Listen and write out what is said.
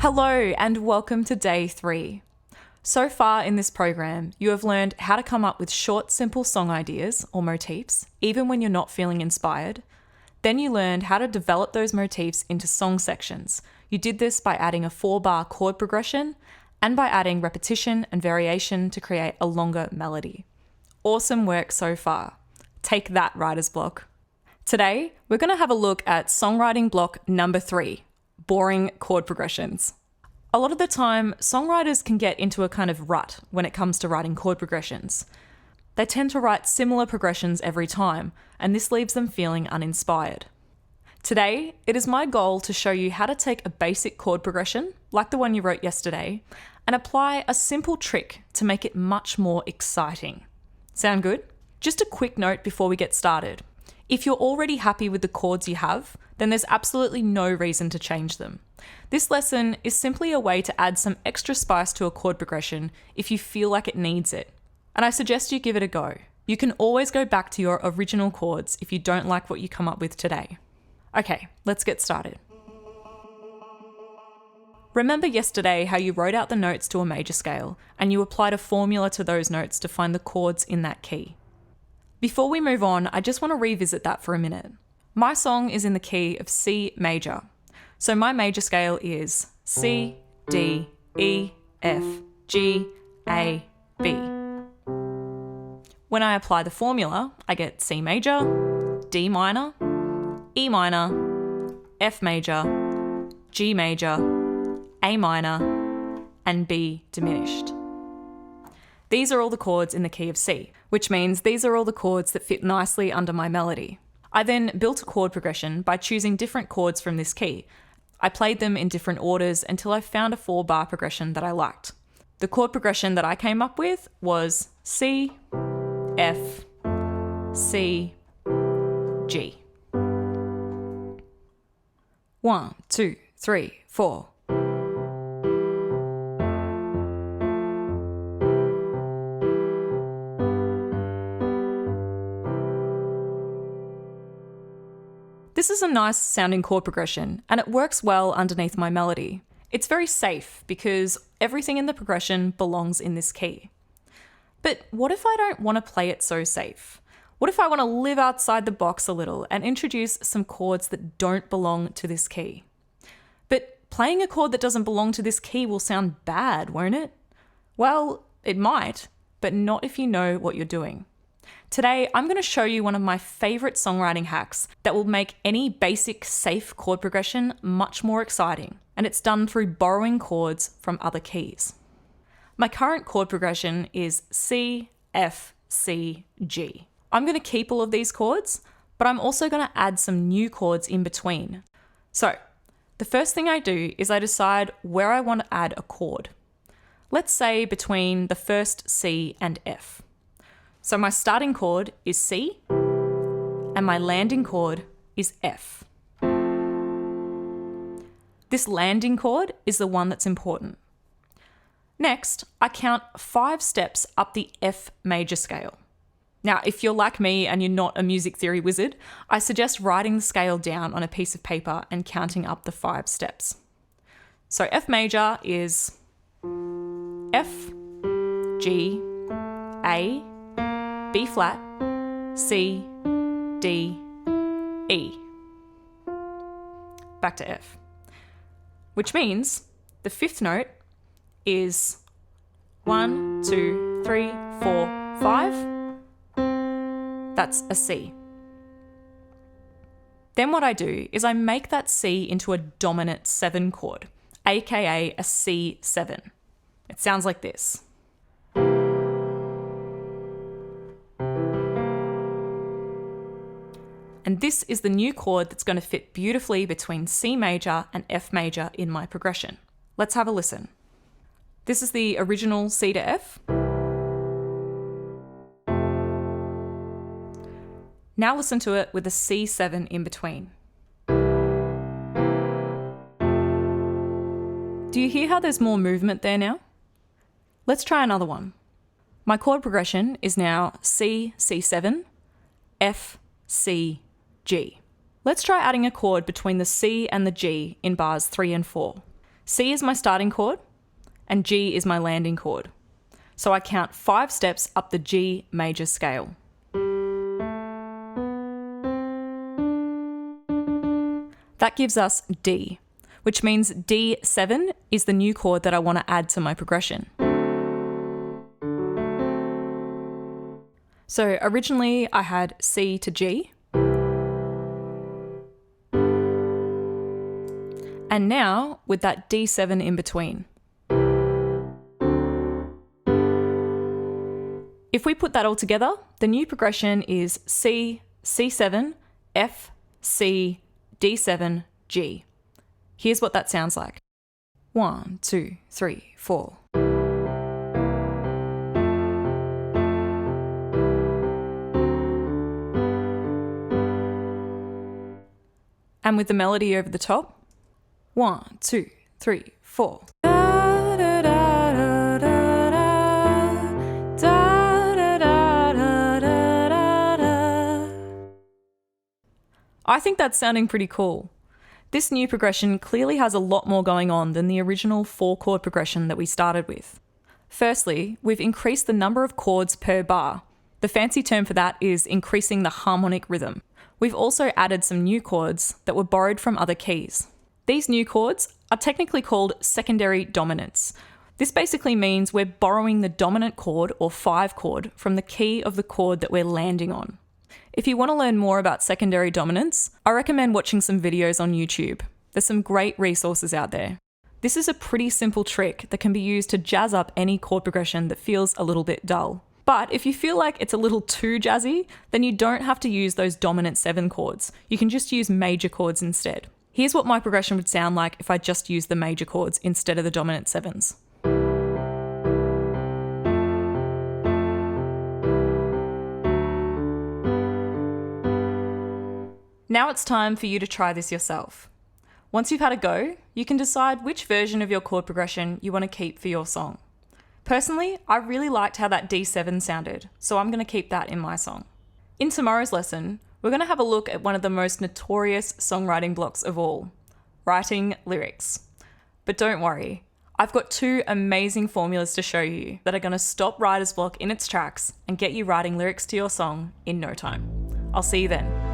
Hello and welcome to day 3. So far in this program, you have learned how to come up with short, simple song ideas or motifs, even when you're not feeling inspired. Then you learned how to develop those motifs into song sections. You did this by adding a 4-bar chord progression and by adding repetition and variation to create a longer melody. Awesome work so far. Take that, writer's block. Today, we're going to have a look at songwriting block number 3. Boring chord progressions. A lot of the time, songwriters can get into a kind of rut when it comes to writing chord progressions. They tend to write similar progressions every time, and this leaves them feeling uninspired. Today, it is my goal to show you how to take a basic chord progression, like the one you wrote yesterday, and apply a simple trick to make it much more exciting. Sound good? Just a quick note before we get started. If you're already happy with the chords you have, then there's absolutely no reason to change them. This lesson is simply a way to add some extra spice to a chord progression if you feel like it needs it. And I suggest you give it a go. You can always go back to your original chords if you don't like what you come up with today. Okay, let's get started. Remember yesterday how you wrote out the notes to a major scale and you applied a formula to those notes to find the chords in that key. Before we move on, I just want to revisit that for a minute. My song is in the key of C major. So my major scale is C, D, E, F, G, A, B. When I apply the formula, I get C major, D minor, E minor, F major, G major, A minor, and B diminished. These are all the chords in the key of C, which means these are all the chords that fit nicely under my melody. I then built a chord progression by choosing different chords from this key. I played them in different orders until I found a 4-bar progression that I liked. The chord progression that I came up with was C, F, C, G. 1, 2, 3, 4. This is a nice sounding chord progression, and it works well underneath my melody. It's very safe because everything in the progression belongs in this key. But what if I don't want to play it so safe? What if I want to live outside the box a little and introduce some chords that don't belong to this key? But playing a chord that doesn't belong to this key will sound bad, won't it? Well, it might, but not if you know what you're doing. Today, I'm going to show you one of my favorite songwriting hacks that will make any basic, safe chord progression much more exciting, and it's done through borrowing chords from other keys. My current chord progression is C, F, C, G. I'm going to keep all of these chords, but I'm also going to add some new chords in between. So, the first thing I do is I decide where I want to add a chord. Let's say between the first C and F. So my starting chord is C, and my landing chord is F. This landing chord is the one that's important. Next, I count 5 steps up the F major scale. Now, if you're like me and you're not a music theory wizard, I suggest writing the scale down on a piece of paper and counting up the 5 steps. So F major is F, G, A, B flat, C, D, E. Back to F. Which means the 5th note is 1, 2, 3, 4, 5. That's a C. Then what I do is I make that C into a dominant 7 chord, aka a C7. It sounds like this. And this is the new chord that's going to fit beautifully between C major and F major in my progression. Let's have a listen. This is the original C to F. Now listen to it with a C7 in between. Do you hear how there's more movement there now? Let's try another one. My chord progression is now C, C7, F, C, G. Let's try adding a chord between the C and the G in bars 3 and 4. C is my starting chord and G is my landing chord. So I count 5 steps up the G major scale. That gives us D, which means D7 is the new chord that I want to add to my progression. So originally I had C to G. And now with that D7 in between. If we put that all together, the new progression is C, C7, F, C, D7, G. Here's what that sounds like. 1, 2, 3, 4. And with the melody over the top, 1, 2, 3, 4. I think that's sounding pretty cool. This new progression clearly has a lot more going on than the original 4-chord progression that we started with. Firstly, we've increased the number of chords per bar. The fancy term for that is increasing the harmonic rhythm. We've also added some new chords that were borrowed from other keys. These new chords are technically called secondary dominants. This basically means we're borrowing the dominant chord or 5 chord from the key of the chord that we're landing on. If you want to learn more about secondary dominants, I recommend watching some videos on YouTube. There's some great resources out there. This is a pretty simple trick that can be used to jazz up any chord progression that feels a little bit dull. But if you feel like it's a little too jazzy, then you don't have to use those dominant 7 chords. You can just use major chords instead. Here's what my progression would sound like if I just used the major chords instead of the dominant 7s. Now it's time for you to try this yourself. Once you've had a go, you can decide which version of your chord progression you want to keep for your song. Personally, I really liked how that D7 sounded, so I'm going to keep that in my song. In tomorrow's lesson, we're going to have a look at one of the most notorious songwriting blocks of all, writing lyrics. But don't worry, I've got 2 amazing formulas to show you that are going to stop writer's block in its tracks and get you writing lyrics to your song in no time. I'll see you then.